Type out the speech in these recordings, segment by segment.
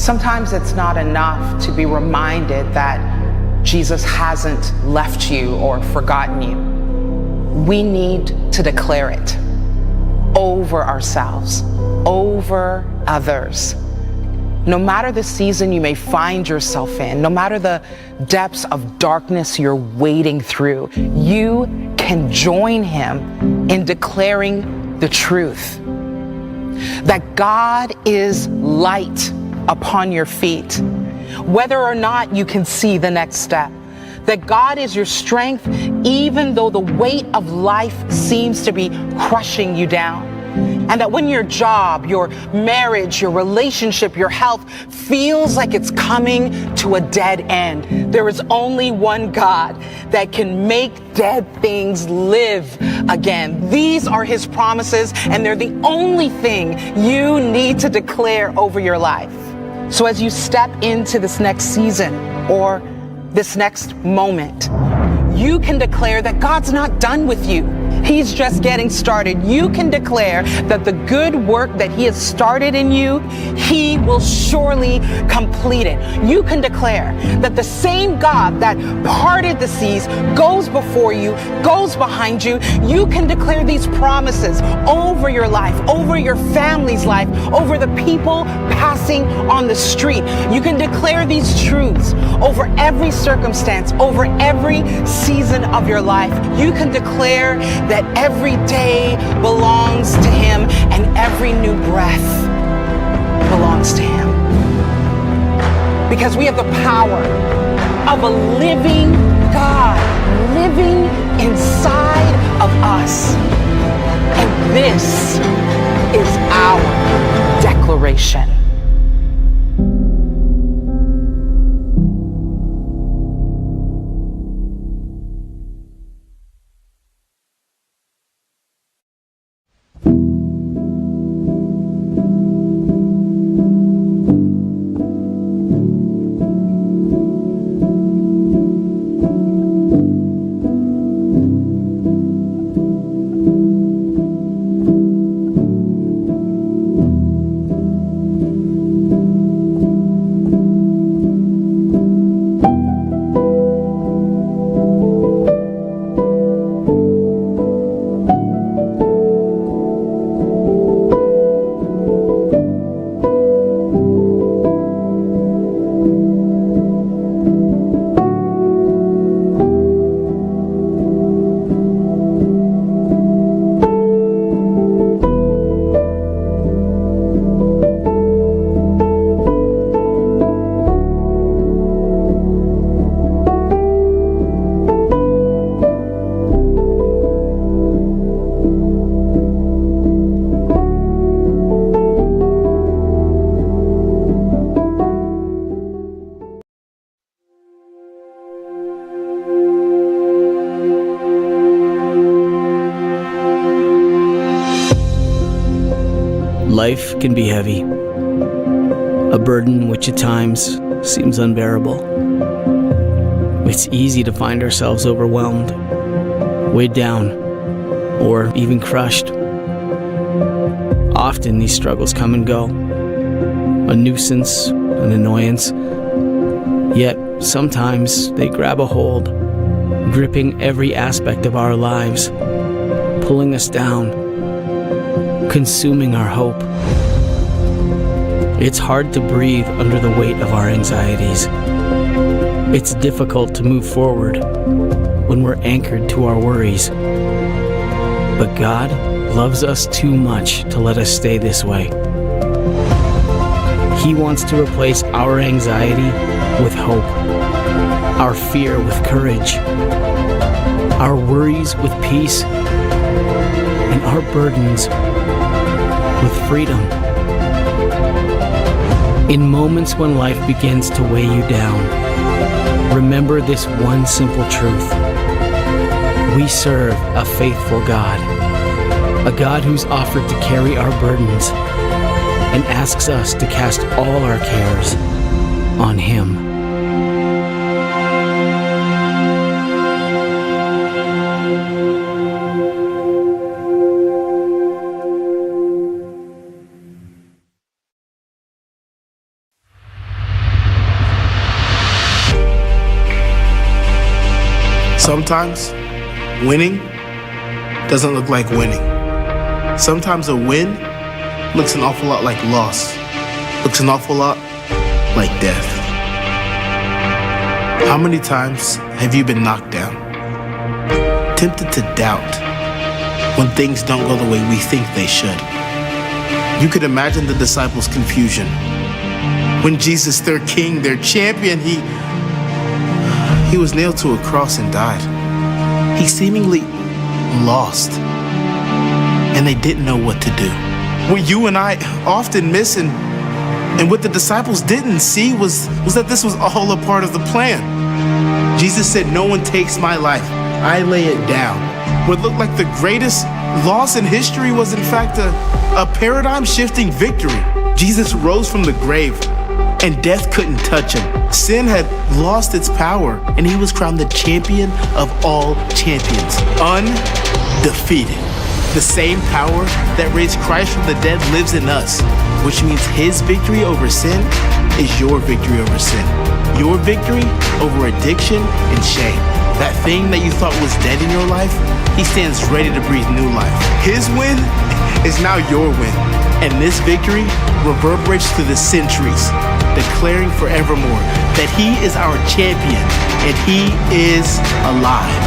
Sometimes it's not enough to be reminded that Jesus hasn't left you or forgotten you. We need to declare it over ourselves, over others. No matter the season you may find yourself in, no matter the depths of darkness you're wading through, you can join him in declaring the truth. That God is light upon your feet, whether or not you can see the next step. That God is your strength, even though the weight of life seems to be crushing you down. And that when your job, your marriage, your relationship, your health feels like it's coming to a dead end, there is only one God that can make dead things live again. These are his promises, and they're the only thing you need to declare over your life. So as you step into this next season or this next moment, you can declare that God's not done with you. He's just getting started. You can declare that the good work that he has started in you, he will surely complete it. You can declare that the same God that parted the seas goes before you, goes behind you. You can declare these promises over your life, over your family's life, over the people passing on the street. You can declare these truths over every circumstance, over every season of your life. You can declare that every day belongs to him and every new breath belongs to him. Because we have the power of a living God living inside of us. And this is our declaration. Life can be heavy, a burden which at times seems unbearable. It's easy to find ourselves overwhelmed, weighed down, or even crushed. Often these struggles come and go, a nuisance, an annoyance, yet sometimes they grab a hold, gripping every aspect of our lives, pulling us down, consuming our hope. It's hard to breathe under the weight of our anxieties. It's difficult to move forward when we're anchored to our worries. But God loves us too much to let us stay this way. He wants to replace our anxiety with hope, our fear with courage, our worries with peace, and our burdens with freedom. In moments when life begins to weigh you down, remember this one simple truth. We serve a faithful God, a God who's offered to carry our burdens and asks us to cast all our cares on Him. Sometimes winning doesn't look like winning. Sometimes a win looks an awful lot like loss, looks an awful lot like death. How many times have you been knocked down, tempted to doubt when things don't go the way we think they should? You could imagine the disciples' confusion when Jesus, their king, their champion, he was nailed to a cross and died. He seemingly lost, and they didn't know what to do. What you and I often miss and what the disciples didn't see was that this was all a part of the plan. Jesus said, "No one takes my life, I lay it down." What looked like the greatest loss in history was in fact a paradigm-shifting victory. Jesus rose from the grave, and death couldn't touch him. Sin had lost its power, and he was crowned the champion of all champions, undefeated. The same power that raised Christ from the dead lives in us, which means his victory over sin is your victory over sin. Your victory over addiction and shame. That thing that you thought was dead in your life, he stands ready to breathe new life. His win is now your win. And this victory reverberates through the centuries, declaring forevermore that he is our champion and he is alive.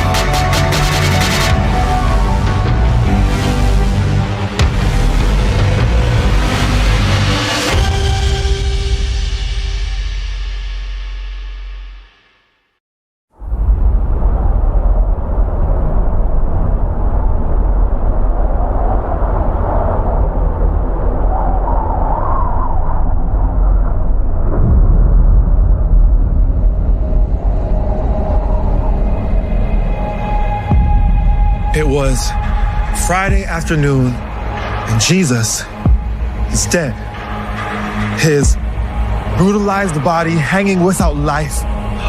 It was Friday afternoon, and Jesus is dead. His brutalized body hanging without life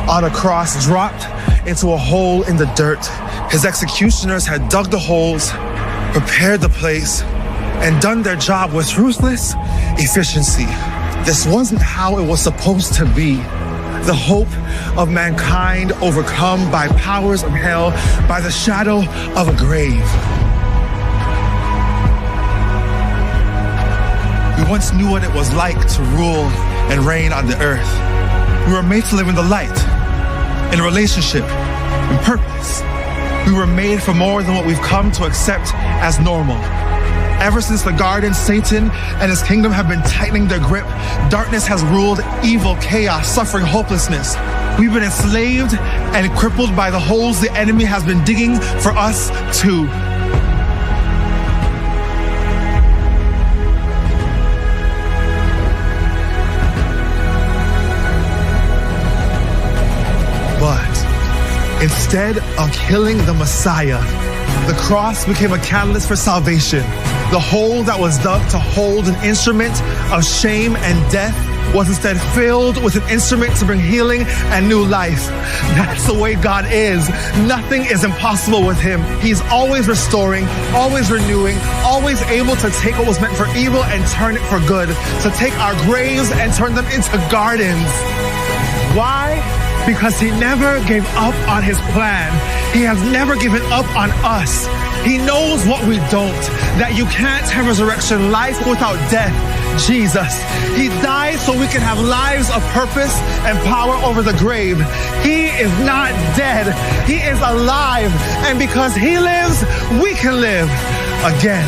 on a cross dropped into a hole in the dirt. His executioners had dug the holes, prepared the place, and done their job with ruthless efficiency. This wasn't how it was supposed to be. The hope of mankind overcome by powers of hell, by the shadow of a grave. We once knew what it was like to rule and reign on the earth. We were made to live in the light, in relationship, in purpose. We were made for more than what we've come to accept as normal. Ever since the garden, Satan and his kingdom have been tightening their grip. Darkness has ruled, evil, chaos, suffering, hopelessness. We've been enslaved and crippled by the holes the enemy has been digging for us too. But instead of killing the Messiah, the cross became a catalyst for salvation. The hole that was dug to hold an instrument of shame and death was instead filled with an instrument to bring healing and new life. That's the way God is. Nothing is impossible with him. He's always restoring, always renewing, always able to take what was meant for evil and turn it for good, to take our graves and turn them into gardens. Why? Because he never gave up on his plan. He has never given up on us. He knows what we don't, that you can't have resurrection life without death. Jesus, he died so we can have lives of purpose and power over the grave. He is not dead. He is alive. And because he lives, we can live again.